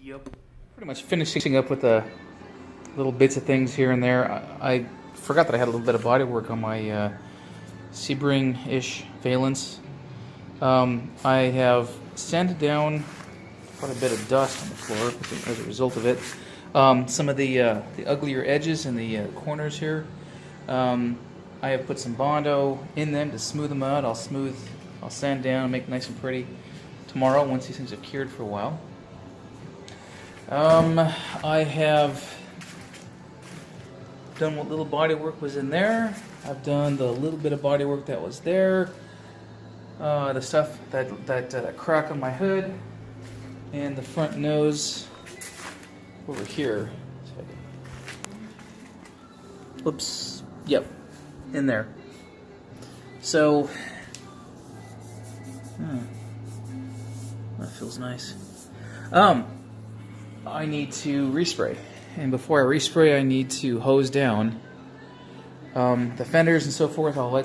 Yep. Pretty much finishing up with the little bits of things here and there. I forgot that I had a little bit of body work on my Sebring-ish Valence. I have sanded down quite a bit of dust on the floor as a result of it. Some of the uglier edges and the corners here. I have put some bondo in them to smooth them out. I'll sand down, make it nice and pretty tomorrow once these things have cured for a while. I have done what little body work was in there. I've done the little bit of body work that was there. The stuff that crack on my hood and the front nose over here. Oops. Yep. In there. So that feels nice. I need to respray, and before I respray, I need to hose down the fenders and so forth. I'll try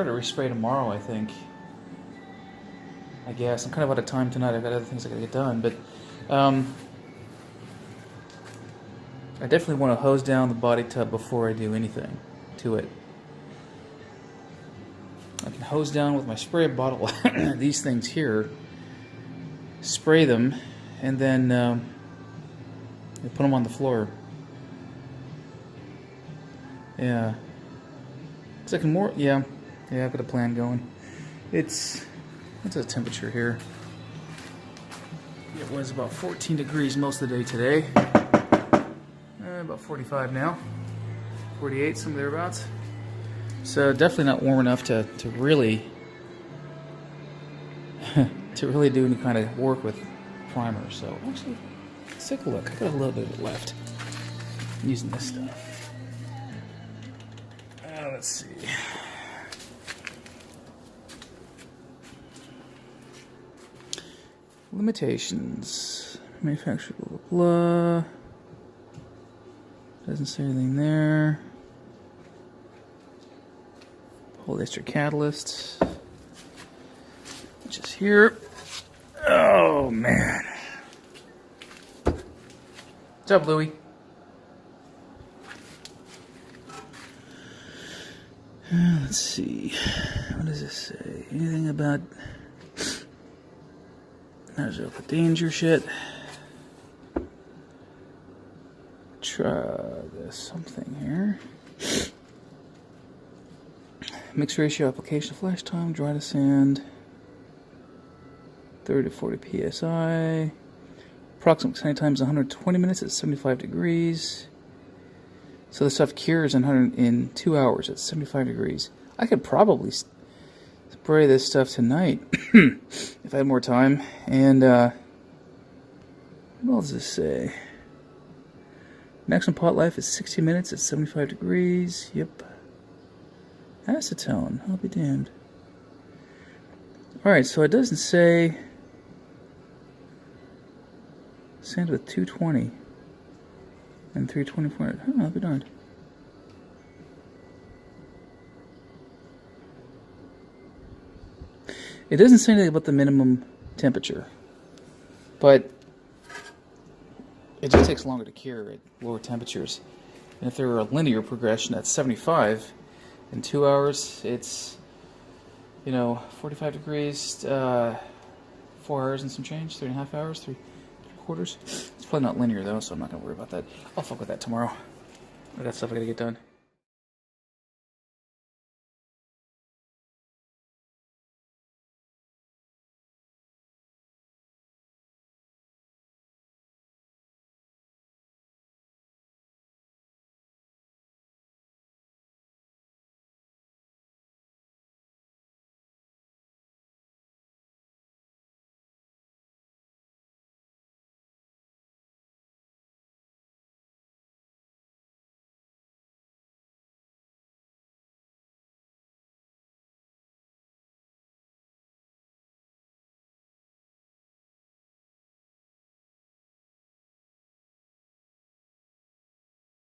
to respray tomorrow, I think. I guess I'm kind of out of time tonight. I've got other things I gotta get done, but I definitely want to hose down the body tub before I do anything to it. I can hose down with my spray bottle these things here, spray them, and then put them on the floor. Yeah. Cause I can more. Yeah, I've got a plan going. What's the temperature here? It was about 14 degrees most of the day today. About 45 now. 48, some thereabouts. So definitely not warm enough to really to really do any kind of work with primer. So actually, let's take a look. I got a little bit of it left. I'm using this stuff. Let's see. Limitations. Manufacturer blah blah blah. Doesn't say anything there. Polyester catalyst, which is here. Oh man! What's up, Louie? Let's see. What does this say? Anything about? There's all the danger shit. Try this something here. Mix ratio application flash time, dry to sand, 30 to 40 psi. Approximate sanding time is 120 minutes at 75 degrees. So the stuff cures in 2 hours at 75 degrees. I could probably spray this stuff tonight if I had more time. And what does this say? Maximum pot life is 60 minutes at 75 degrees. Yep. Acetone. I'll be damned. Alright, so it doesn't say sand with 220 and 324. Oh, I'll be darned. It doesn't say anything about the minimum temperature, but it just takes longer to cure at lower temperatures. And if there were a linear progression at 75 in 2 hours, it's 45 degrees, 4 hours and some change, 3.5 hours, 3/4. It's probably not linear though, so I'm not gonna worry about that. I'll fuck with that tomorrow. I got stuff I gotta get done.